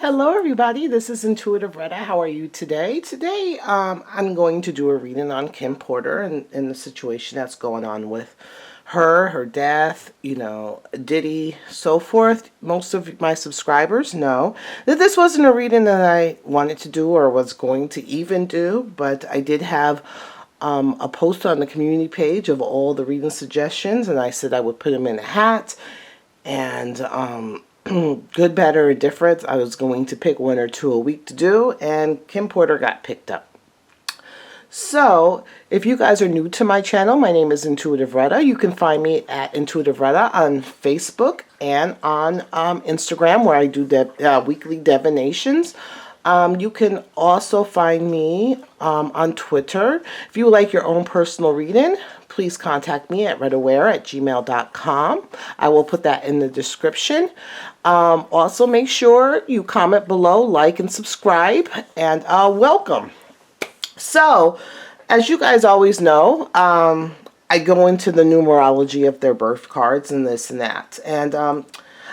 Hello everybody, this is Intuitive Retta. How are you today? Today I'm going to do a reading on Kim Porter and the situation that's going on with her death, Diddy, so forth. Most of my subscribers know that this wasn't a reading that I wanted to do or was going to even do, but I did have a post on the community page of all the reading suggestions, and I said I would put them in a hat, and good, better, or different, I was going to pick one or two a week to do, and Kim Porter got picked up. So, if you guys are new to my channel, my name is Intuitive Retta. You can find me at Intuitive Retta on Facebook and on Instagram, where I do weekly divinations. You can also find me on Twitter. If you would like your own personal reading, please contact me at rettaware@gmail.com. I will put that in the description. Also, make sure you comment below, like, and subscribe, and welcome. So, as you guys always know, I go into the numerology of their birth cards and this and that. And I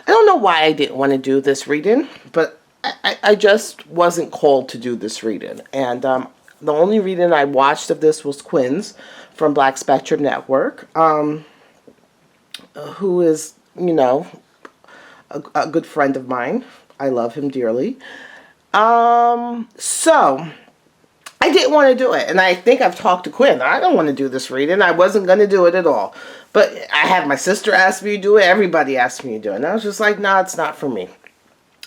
don't know why I didn't want to do this reading, but I just wasn't called to do this reading. And the only reading I watched of this was Quinn's from Black Spectrum Network, who is, a good friend of mine. I love him dearly. So I didn't want to do it. And I think I've talked to Quinn. I don't want to do this reading. I wasn't going to do it at all. But I had my sister ask me to do it. Everybody asked me to do it. And I was just like, nah, it's not for me.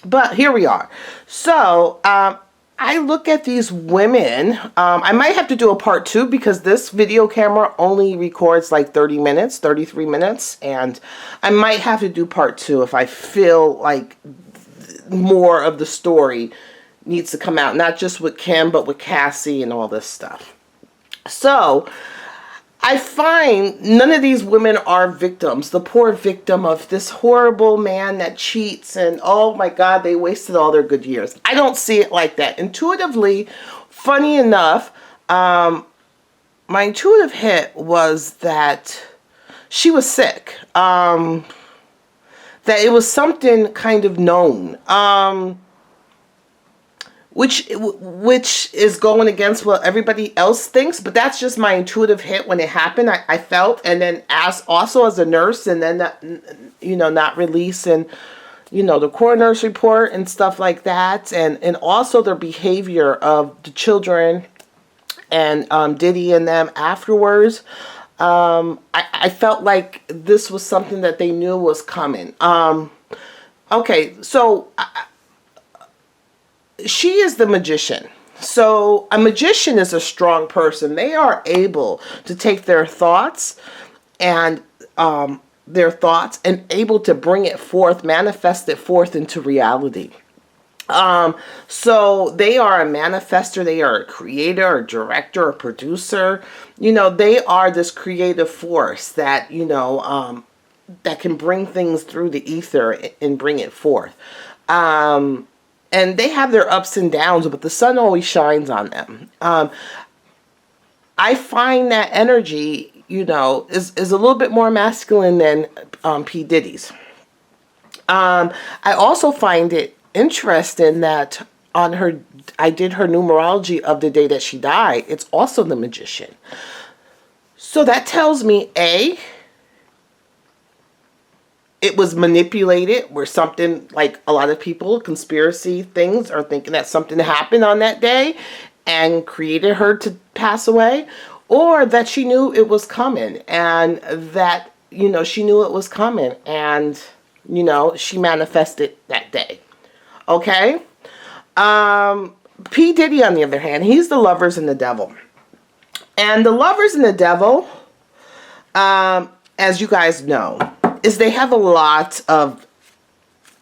But here we are. So, I look at these women. I might have to do a part 2 because this video camera only records like 30 minutes, 33 minutes. And I might have to do part 2 if I feel like more of the story needs to come out. Not just with Kim, but with Cassie and all this stuff. So, I find none of these women are victims. The poor victim of this horrible man that cheats and, oh my God, they wasted all their good years. I don't see it like that. Intuitively, funny enough, my intuitive hit was that she was sick. That it was something kind of known. Which is going against what everybody else thinks, but that's just my intuitive hit when it happened. I felt, and then also as a nurse, and then not releasing, the coroner's report and stuff like that, and also their behavior of the children and Diddy and them afterwards. I felt like this was something that they knew was coming. Okay, so she is the magician. So a magician is a strong person. They are able to take their thoughts and able to bring it forth, manifest it forth into reality. So they are a manifester. They are a creator, a director, a producer. They are this creative force that, that can bring things through the ether and bring it forth. And they have their ups and downs, but the sun always shines on them. I find that energy, is a little bit more masculine than P. Diddy's. I also find it interesting that I did her numerology of the day that she died. It's also the magician. So that tells me, A, it was manipulated, where something, like a lot of people, conspiracy things, are thinking that something happened on that day and created her to pass away, or that she knew it was coming, and that, she knew it was coming, and, she manifested that day. Okay? P. Diddy, on the other hand, he's the lovers and the devil. And the lovers and the devil, as you guys know, is they have a lot of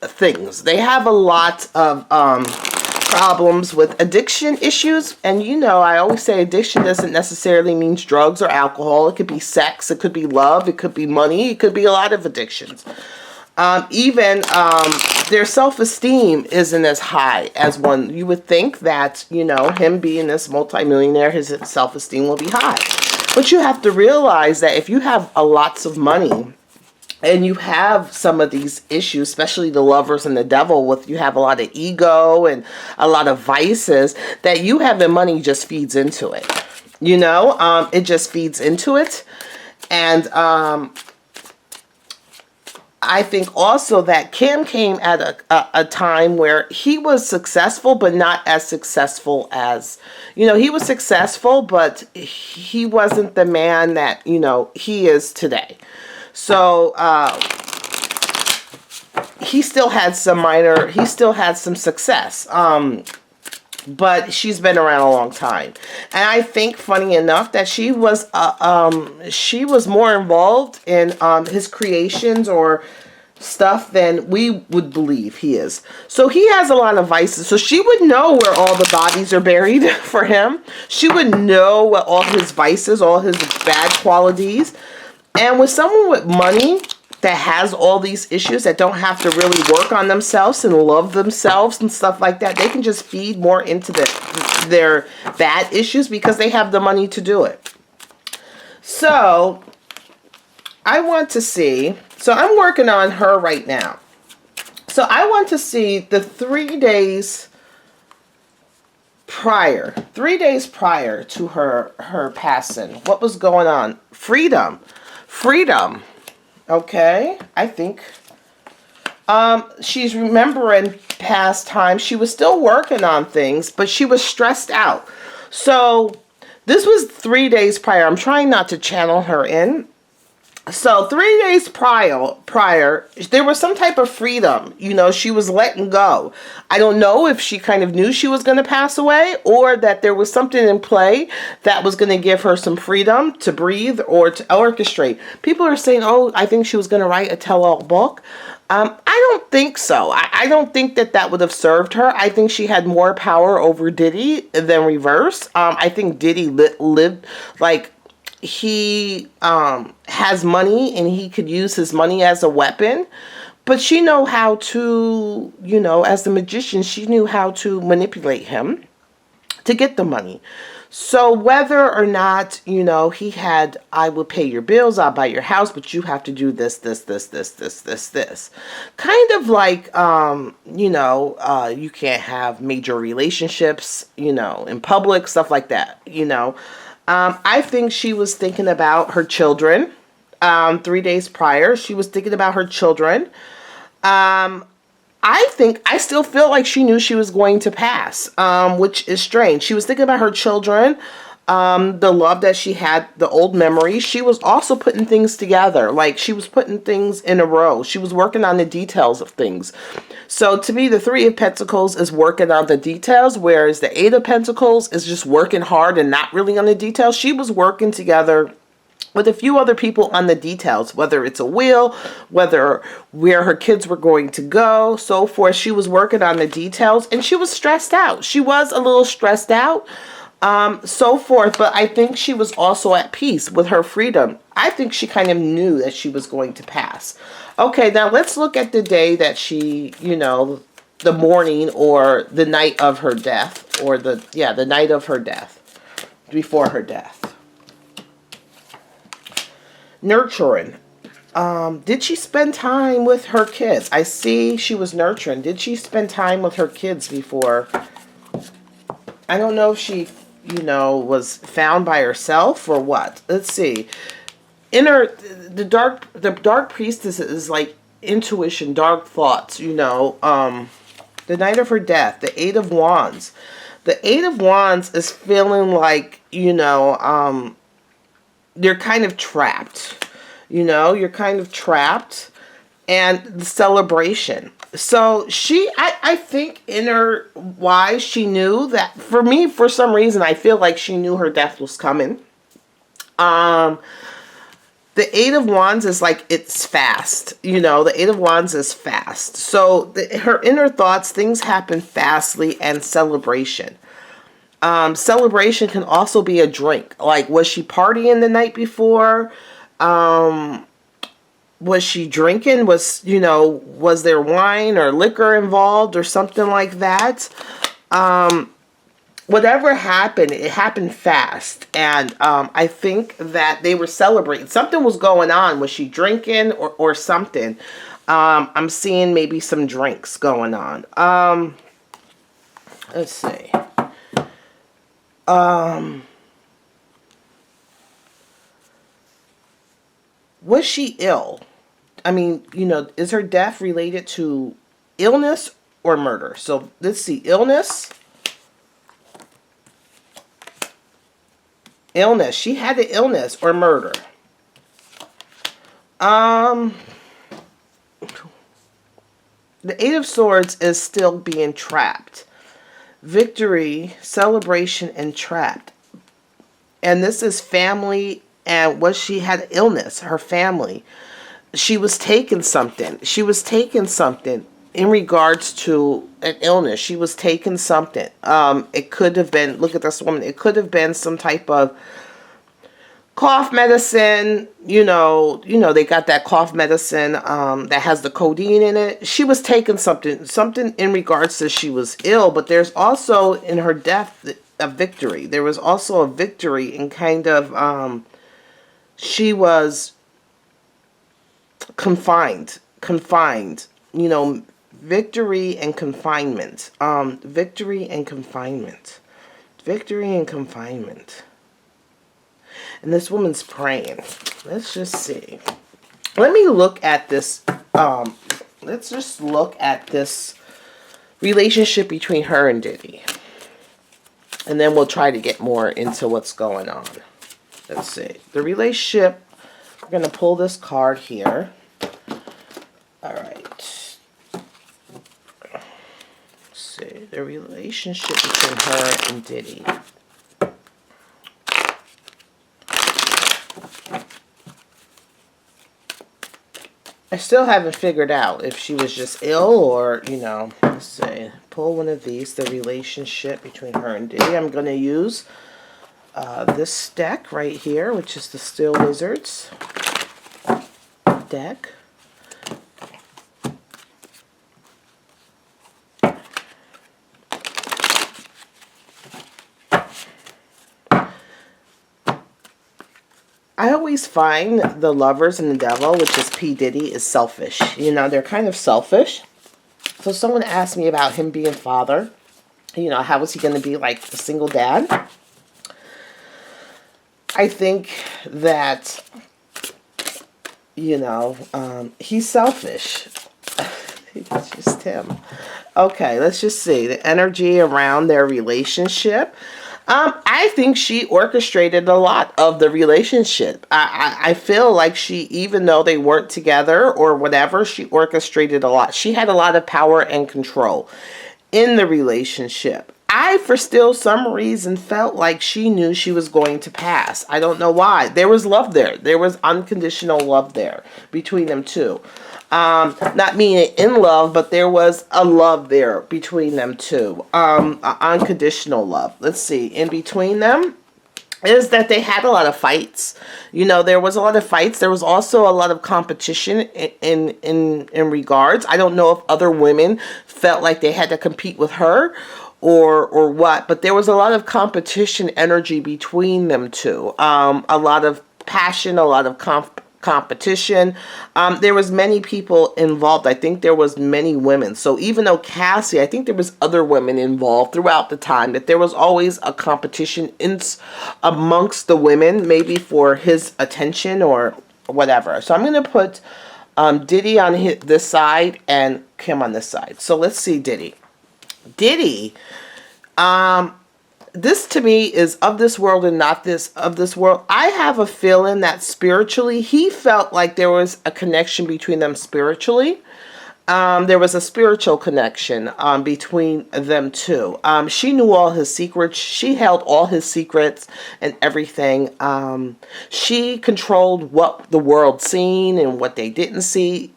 things. They have a lot of problems with addiction issues. And I always say addiction doesn't necessarily mean drugs or alcohol. It could be sex. It could be love. It could be money. It could be a lot of addictions. Even their self-esteem isn't as high as one. You would think that, him being this multimillionaire, his self-esteem will be high. But you have to realize that if you have lots of money, and you have some of these issues, especially the lovers and the devil, with you have a lot of ego and a lot of vices, that you having money just feeds into it. It just feeds into it. And I think also that Kim came at a time where he was successful, but not as successful as, he was successful, but he wasn't the man that, he is today. So, he still had some success. But she's been around a long time. And I think, funny enough, that she was more involved in his creations or stuff than we would believe he is. So he has a lot of vices. So she would know where all the bodies are buried for him. She would know what all his vices, all his bad qualities. And with someone with money that has all these issues, that don't have to really work on themselves and love themselves and stuff like that, they can just feed more into their bad issues because they have the money to do it. So I want to see, so I'm working on her right now. So I want to see the 3 days prior to her passing. What was going on? Freedom. Okay, I think she's remembering past times. She was still working on things, but she was stressed out. So this was 3 days prior. I'm trying not to channel her in. So 3 days prior, there was some type of freedom. She was letting go. I don't know if she kind of knew she was going to pass away, or that there was something in play that was going to give her some freedom to breathe or to orchestrate. People are saying, oh, I think she was going to write a tell-all book. I don't think so. I don't think that would have served her. I think she had more power over Diddy than reverse. I think Diddy lived like... he has money and he could use his money as a weapon, but she know how to, as the magician, she knew how to manipulate him to get the money. So whether or not, he had, I will pay your bills, I'll buy your house, but you have to do this. Kind of like, you can't have major relationships, in public, stuff like that, I think she was thinking about her children. 3 days prior, she was thinking about her children. I still feel like she knew she was going to pass, which is strange. She was thinking about her children, the love that she had, the old memories. She was also putting things together. Like, she was putting things in a row. She was working on the details of things. So to me, the 3 of Pentacles is working on the details, whereas the 8 of Pentacles is just working hard and not really on the details. She was working together with a few other people on the details, whether it's a will, whether where her kids were going to go, so forth. She was working on the details, and she was stressed out. She was a little stressed out, so forth, but I think she was also at peace with her freedom. I think she kind of knew that she was going to pass. Okay, now let's look at the day that she, the morning or the night of her death, or the night of her death, before her death. Nurturing. Did she spend time with her kids? I see she was nurturing. Did she spend time with her kids before? I don't know if she, was found by herself or what. Let's see. The dark priestess is like intuition, dark thoughts, the night of her death, the 8 of Wands. The 8 of Wands is feeling like, you're kind of trapped. You're kind of trapped. And the celebration. So I think inner-wise, she knew that, for me, for some reason, I feel like she knew her death was coming. The 8 of Wands is like, it's fast. The 8 of Wands is fast. So her inner thoughts, things happen fastly, and celebration. Celebration can also be a drink. Like, was she partying the night before? Was she drinking? Was there wine or liquor involved or something like that? whatever happened, it happened fast. And I think that they were celebrating. Something was going on. Was she drinking or something? I'm seeing maybe some drinks going on. Let's see. Was she ill? I mean, is her death related to illness or murder? So let's see. Illness. She had an illness or murder. The Eight of Swords is still being trapped. Victory, celebration, and trapped. And this is family. And she had illness, her family. She was taking something. She was taking something in regards to an illness. She was taking something. It could have been, look at this woman. It could have been some type of cough medicine. They got that cough medicine that has the codeine in it. She was taking something in regards to she was ill. But there's also in her death a victory. There was also a victory in kind of she was confined, victory and confinement, victory and confinement. And this woman's praying. Let's just see. Let me look at this, let's just look at this relationship between her and Diddy. And then we'll try to get more into what's going on. Let's see. The relationship, we're going to pull this card here. All right. Let's see. The relationship between her and Diddy. I still haven't figured out if she was just ill or, let's see. Pull one of these. The relationship between her and Diddy. I'm going to use this deck right here, which is the Steel Lizards deck. I always find the Lovers and the Devil, which is P. Diddy, is selfish. They're kind of selfish. So someone asked me about him being father. How was he going to be like a single dad? I think that, he's selfish. It's just him. Okay, let's just see. The energy around their relationship. I think she orchestrated a lot of the relationship. I feel like she, even though they weren't together or whatever, she orchestrated a lot. She had a lot of power and control in the relationship. I, for still some reason, felt like she knew she was going to pass. I don't know why. There was love there. There was unconditional love there between them two. Not meaning in love, but there was a love there between them two. Unconditional love. Let's see. In between them is that they had a lot of fights. There was a lot of fights. There was also a lot of competition in regards. I don't know if other women felt like they had to compete with her or what, but there was a lot of competition energy between them two. A lot of passion, a lot of competition. There was many people involved. I think there was many women. So even though Cassie, I think there was other women involved throughout the time, that there was always a competition amongst the women, maybe for his attention or whatever. So I'm going to put Diddy on this side and Kim on this side. So let's see Diddy. This to me is of this world and not of this world. I have a feeling that spiritually, he felt like there was a connection between them spiritually. There was a spiritual connection between them two. She knew all his secrets. She held all his secrets and everything. She controlled what the world seen and what they didn't see.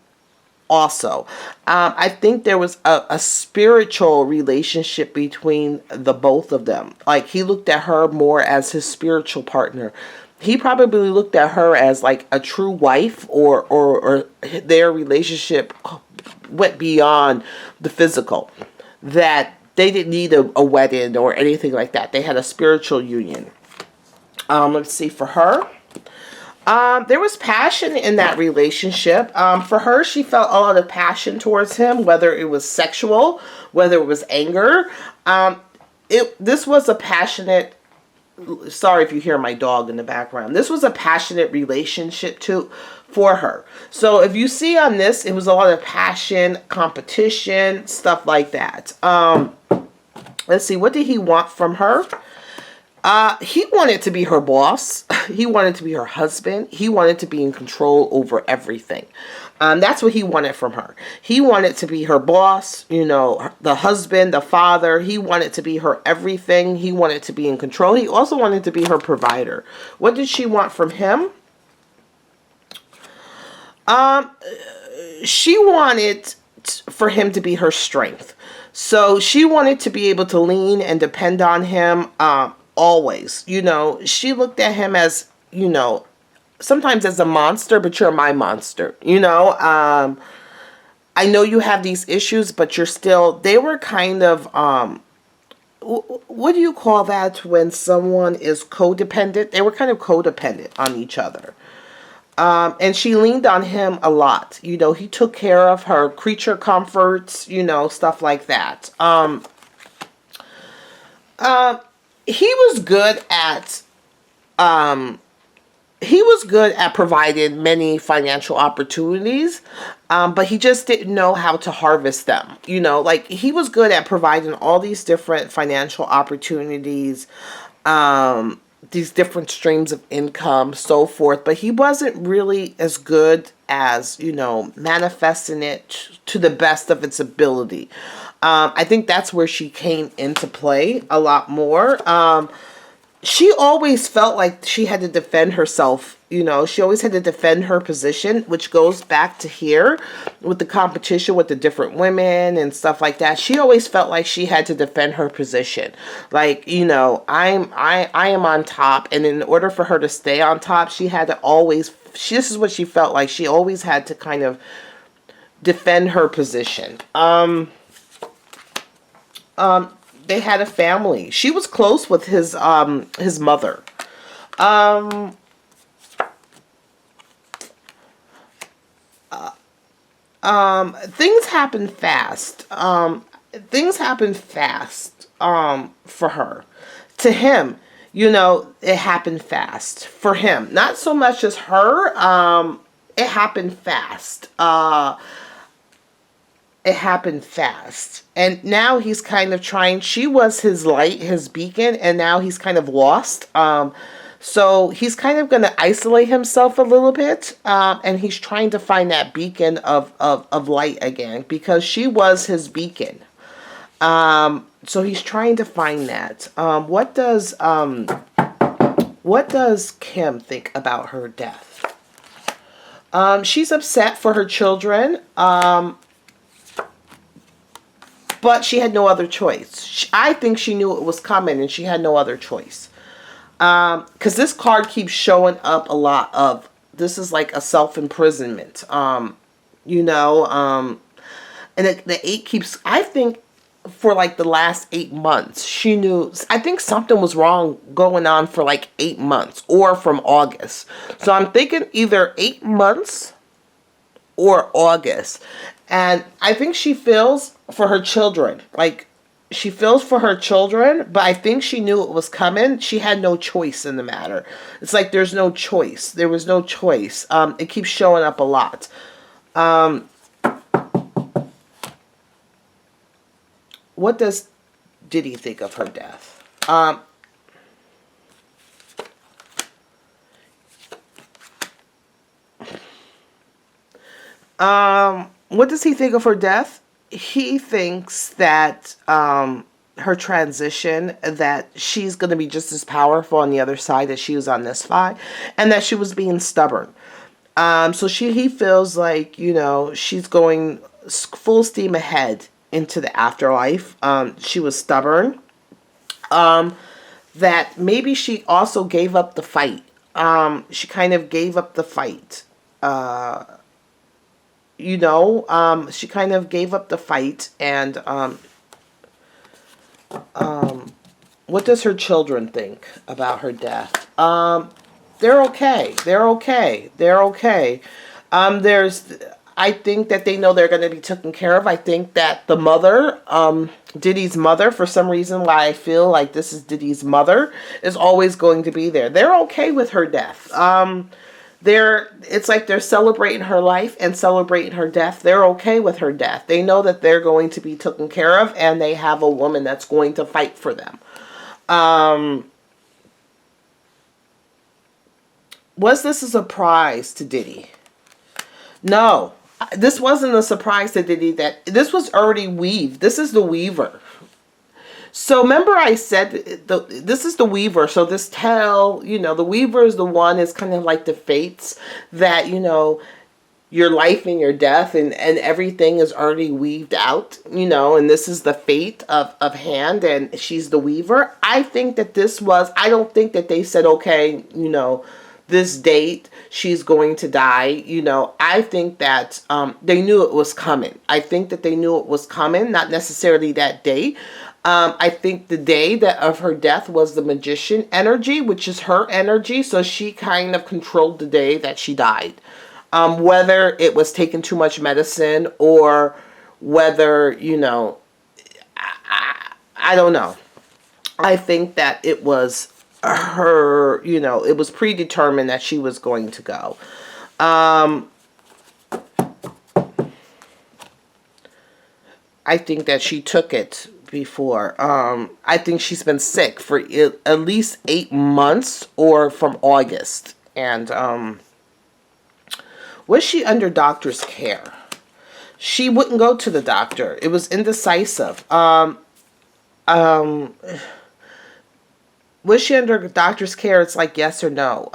Also, I think there was a spiritual relationship between the both of them. Like, he looked at her more as his spiritual partner. He probably looked at her as like a true wife, or their relationship went beyond the physical. That they didn't need a wedding or anything like that. They had a spiritual union. Let's see, for her, there was passion in that relationship. For her, she felt a lot of passion towards him, whether it was sexual, whether it was anger. This was a passionate, sorry if you hear my dog in the background. This was a passionate relationship for her. So if you see on this, it was a lot of passion, competition, stuff like that. Let's see, what did he want from her? He wanted to be her boss. He wanted to be her husband. He wanted to be in control over everything. That's what he wanted from her. He wanted to be her boss, you know, the husband, the father. He wanted to be her everything. He wanted to be in control. He also wanted to be her provider. What did she want from him? She wanted for him to be her strength. So she wanted to be able to lean and depend on him always. You know, she looked at him as, you know, sometimes as a monster, but you're my monster. You know, I know you have these issues, but you're still, they were kind of, what do you call that when someone is codependent? They were kind of codependent on each other. And she leaned on him a lot. You know, he took care of her creature comforts, you know, stuff like that. He was good at, providing many financial opportunities, but he just didn't know how to harvest them. You know, like he was good at providing all these different financial opportunities, these different streams of income, so forth, but he wasn't really as good as, you know, manifesting it to the best of its ability. I think that's where she came into play a lot more. She always felt like she had to defend herself. You know, she always had to defend her position, which goes back to here with the competition with the different women and stuff like that. She always felt like she had to defend her position. Like, you know, I am on top, and in order for her to stay on top, she had to always, this is what she felt like. She always had to kind of defend her position. They had a family. She was close with his mother. Things happen fast. Things happen fast for her. To him, you know, it happened fast for him. Not so much as her. It happened fast. It happened fast. And now he's kind of trying, she was his light, his beacon, and now he's kind of lost. So he's kind of going to isolate himself a little bit, and he's trying to find that beacon of light again, because she was his beacon. So he's trying to find that. What does Kim think about her death? She's upset for her children, but she had no other choice. I think she knew it was coming, and she had no other choice. Because this card keeps showing up a lot of, this is like a self-imprisonment, you know, and the 8 keeps, I think for like the last 8 months, she knew, I think something was wrong going on for like 8 months, or from August. So I'm thinking either 8 months or August. And I think she feels for her children, like, she feels for her children, but I think she knew it was coming. She had no choice in the matter. It's like there's no choice. There was no choice. It keeps showing up a lot. What does Diddy think of her death? What does he think of her death? He thinks that her transition, that she's going to be just as powerful on the other side as she was on this side, and that she was being stubborn. So he feels like, you know, she's going full steam ahead into the afterlife. She was stubborn. That maybe she also gave up the fight. She kind of gave up the fight. You know, she kind of gave up the fight, and What does her children think about her death? They're okay. They're okay. They're okay. There's, I think that they know they're going to be taken care of. I think that the mother, Diddy's mother, for some reason, why I feel like this is Diddy's mother, is always going to be there. They're okay with her death. It's like they're celebrating her life and celebrating her death. They're okay with her death. They know that they're going to be taken care of, and they have a woman that's going to fight for them. Was this a surprise to Diddy? No, this wasn't a surprise to Diddy. That this was already weaved. This is the weaver. So remember I said this is the weaver. So this the weaver is the one, is kind of like the fates that, your life and your death and everything is already weaved out, and this is the fate of Hand, and she's the weaver. I think that I don't think that they said, okay, this date she's going to die. I think that they knew it was coming. I think that they knew it was coming, not necessarily that day. I think the day of her death was the magician energy, which is her energy. So she kind of controlled the day that she died. Whether it was taking too much medicine or whether, I don't know. I think that it was her, it was predetermined that she was going to go. I think that she took it before. I think she's been sick for at least 8 months, or from August. And was she under doctor's care? She wouldn't go to the doctor. It was indecisive. Was she under doctor's care? It's like yes or no.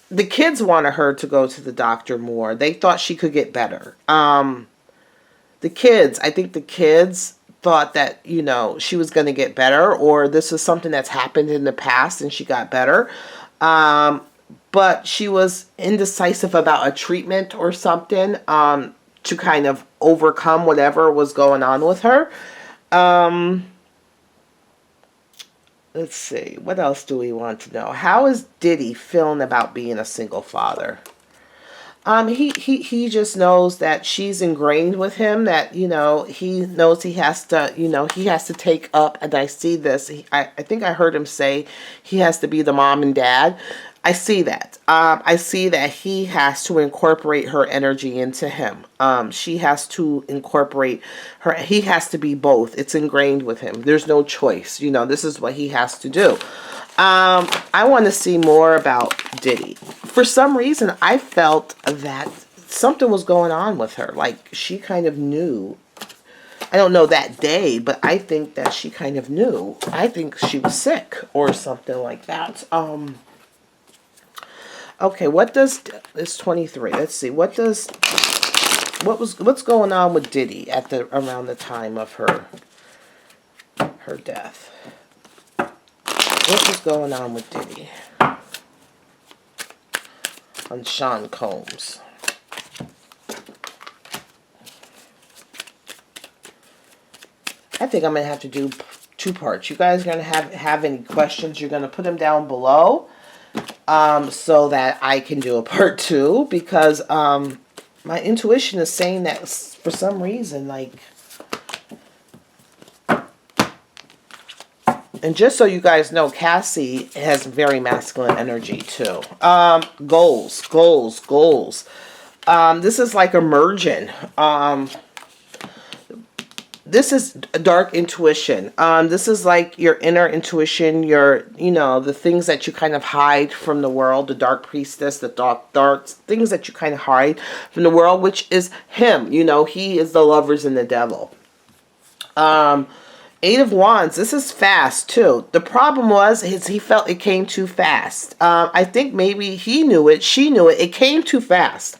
The kids wanted her to go to the doctor more. They thought she could get better. I think the kids thought that, she was going to get better, or this is something that's happened in the past and she got better. But she was indecisive about a treatment or something to kind of overcome whatever was going on with her. Let's see. What else do we want to know? How is Diddy feeling about being a single father? He just knows that she's ingrained with him, that, he knows he has to take up, and I see this. I think I heard him say he has to be the mom and dad. I see that. I see that he has to incorporate her energy into him. She has to incorporate her. He has to be both. It's ingrained with him. There's no choice. This is what he has to do. I want to see more about Diddy. For some reason, I felt that something was going on with her. Like, she kind of knew. I don't know that day, but I think that she kind of knew. I think she was sick or something like that. Okay, it's 23. Let's see. What's going on with Diddy around the time of her death? What was going on with Diddy? On Sean Combs. I think I'm going to have to do 2 parts. You guys are going to have any questions, you're going to put them down below so that I can do a part 2, because my intuition is saying that for some reason, like, and just so you guys know, Cassie has very masculine energy too. Goals. This is like emerging. This is dark intuition. This is like your inner intuition, the things that you kind of hide from the world, the dark priestess, the dark things that you kind of hide from the world, which is him. He is the lovers and the devil. 8 of Wands. This is fast too. The problem was he felt it came too fast. I think maybe he knew it. She knew it. It came too fast.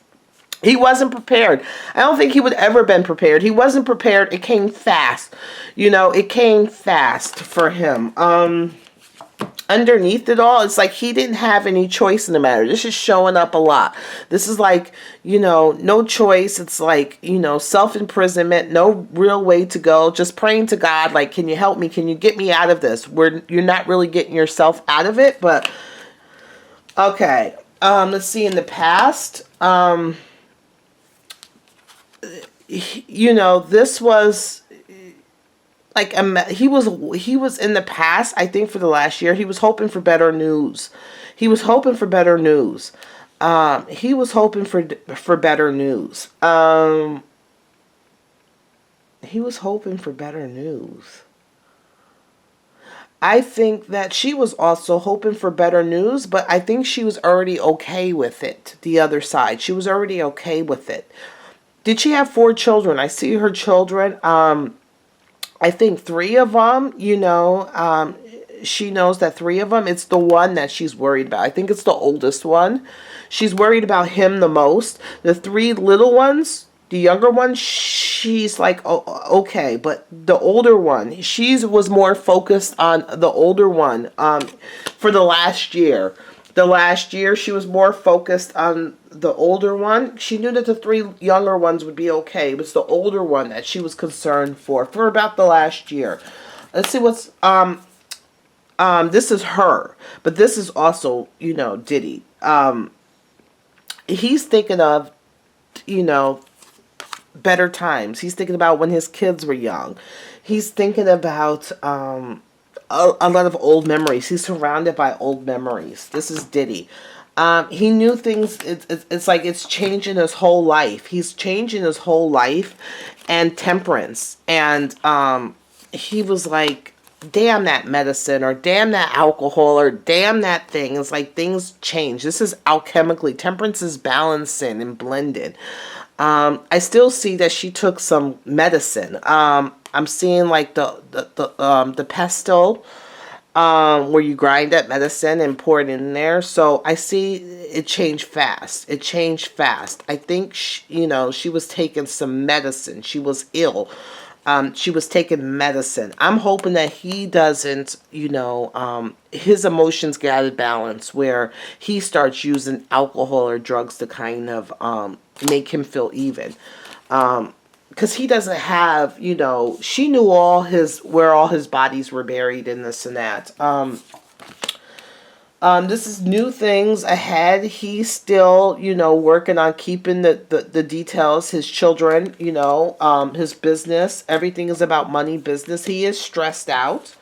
He wasn't prepared. I don't think he would ever been prepared. He wasn't prepared. It came fast. It came fast for him. underneath it all, it's like he didn't have any choice in the matter. This is showing up a lot. This is like, no choice. It's like, self-imprisonment, no real way to go. Just praying to God, like, can you help me? Can you get me out of this? Where you're not really getting yourself out of it, but okay. Let's see, in the past, this was like he was in the past, I think for the last year, he was hoping for better news. He was hoping for better news. He was hoping for better news. He was hoping for better news. I think that she was also hoping for better news, but I think she was already okay with it. The other side, she was already okay with it. Did she have 4 children? I see her children. I think 3 of them, she knows that 3 of them, it's the one that she's worried about. I think it's the oldest one. She's worried about him the most. The 3 little ones, the younger one, she's like, oh, okay. But the older one, she was more focused on the older one for the last year. The last year, she was more focused on the older one. She knew that the 3 younger ones would be okay. It was the older one that she was concerned for about the last year. Let's see what's, this is her. But this is also, Diddy. He's thinking of, better times. He's thinking about when his kids were young. He's thinking about, a lot of old memories. He's surrounded by old memories. This is Diddy. He knew things. It's like it's changing his whole life. He's changing his whole life, and temperance. And he was like, damn that medicine, or damn that alcohol, or damn that thing. It's like things change. This is alchemically. Temperance is balancing and blended. I still see that she took some medicine. I'm seeing like the pestle, where you grind that medicine and pour it in there. So I see it changed fast. It changed fast. I think she was taking some medicine. She was ill. She was taking medicine. I'm hoping that he doesn't, his emotions get out of balance where he starts using alcohol or drugs to kind of make him feel even. Because he doesn't have, she knew where all his bodies were buried in this and that. This is new things ahead. He's still, working on keeping the details, his children, his business. Everything is about money, business. He is stressed out.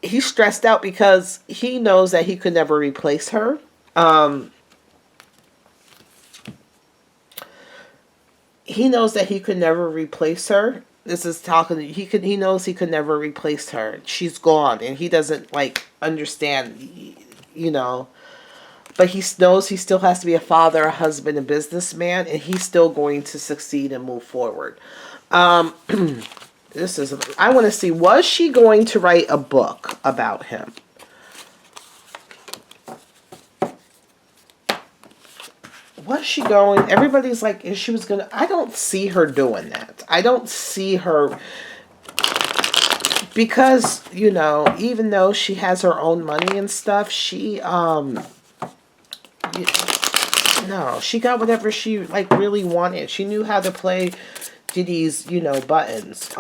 He's stressed out because he knows that he could never replace her. He knows that he could never replace her. This is talking. He knows he could never replace her. She's gone, and he doesn't understand. But he knows he still has to be a father, a husband, a businessman, and he's still going to succeed and move forward. This is. I want to see. Was she going to write a book about him? Was she going? Everybody's like, if she was going to. I don't see her doing that. I don't see her. Because, even though she has her own money and stuff, she, no, she got whatever she, really wanted. She knew how to play Diddy's, buttons.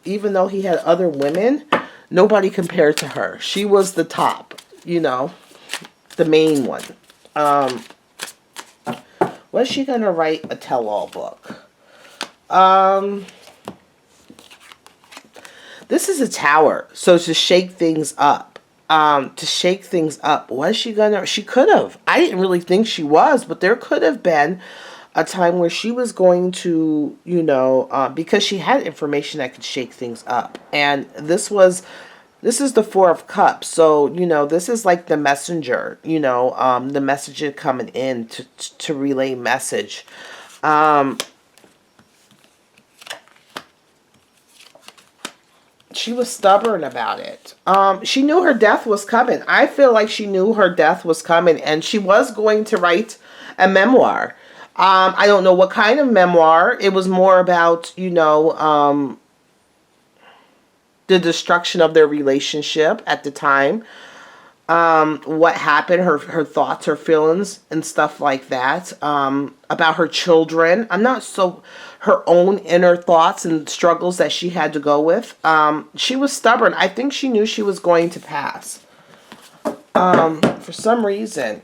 Even though he had other women, nobody compared to her. She was the top, the main one. Was she going to write a tell-all book? This is a tower, so to shake things up. Was she going to? She could have. I didn't really think she was, but there could have been a time where she was going to, because she had information that could shake things up. And this is the 4 of Cups. So, this is like the messenger, the messenger coming in to relay message. She was stubborn about it. She knew her death was coming. I feel like she knew her death was coming, and she was going to write a memoir. I don't know what kind of memoir. It was more about, the the destruction of their relationship at the time, what happened, her thoughts, her feelings, and stuff like that, about her children. I'm not so her own inner thoughts and struggles that she had to go with. She was stubborn. I think she knew she was going to pass. For some reason,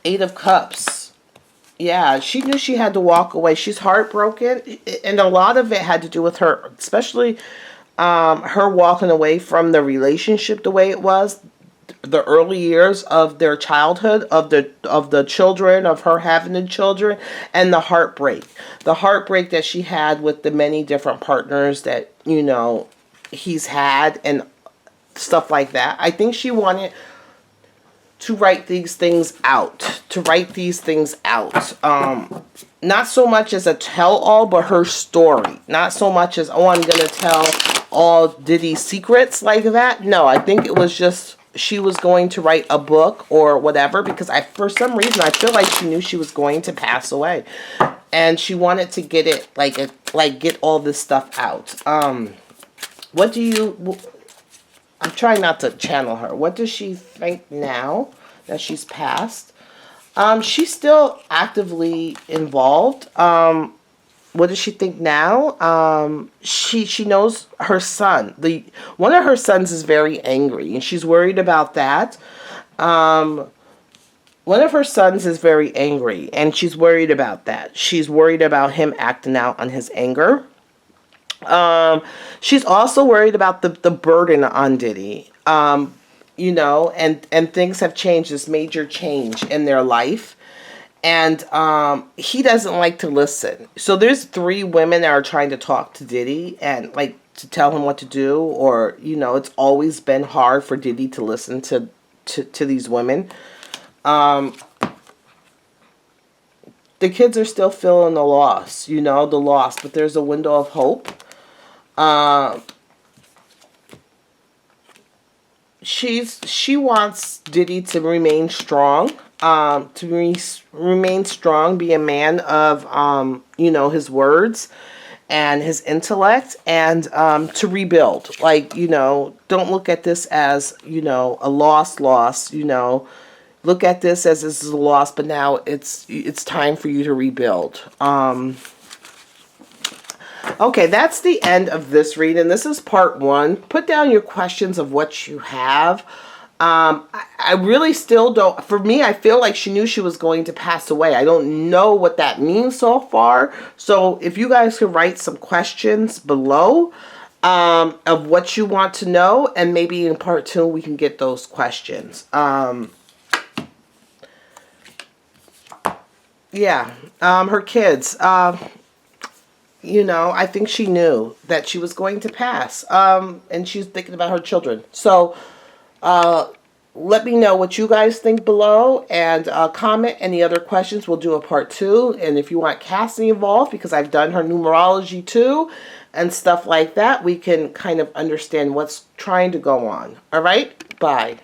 Eight of Cups. Yeah, she knew she had to walk away. She's heartbroken, and a lot of it had to do with her, especially her walking away from the relationship the way it was, the early years of their childhood, of the children, of her having the children, and the heartbreak that she had with the many different partners that, you know, he's had and stuff like that. I think she wanted to write these things out, not so much as a tell-all, but her story. Not so much as, oh, I'm going to tell all Diddy's secrets like that. No, I think it was just she was going to write a book or whatever, because for some reason, I feel like she knew she was going to pass away. And she wanted to get it, get all this stuff out. What do you... I'm trying not to channel her. What does she think now that she's passed? She's still actively involved. What does she think now? She knows her son. One of her sons is very angry, and she's worried about that. One of her sons is very angry, and she's worried about that. She's worried about him acting out on his anger. She's also worried about the burden on Diddy, you know, and things have changed, this major change in their life. And, he doesn't like to listen. So there's 3 women that are trying to talk to Diddy and to tell him what to do, or, you know, it's always been hard for Diddy to listen to these women. The kids are still feeling the loss, you know, but there's a window of hope. She wants Diddy to remain strong, remain strong, be a man of, you know, his words and his intellect, and, to rebuild. You know, don't look at this as, you know, a loss, you know, look at this as this is a loss, but now it's time for you to rebuild. Okay, that's the end of this reading. This is part 1. Put down your questions of what you have. I really still don't, for me, I feel like she knew she was going to pass away. I don't know what that means so far. So if you guys could write some questions below of what you want to know, and maybe in part 2 we can get those questions. Yeah, her kids. You know, I think she knew that she was going to pass. And she's thinking about her children. So, let me know what you guys think below, and comment any other questions. We'll do a part 2. And if you want Cassie involved, because I've done her numerology too, and stuff like that, we can kind of understand what's trying to go on. All right? Bye.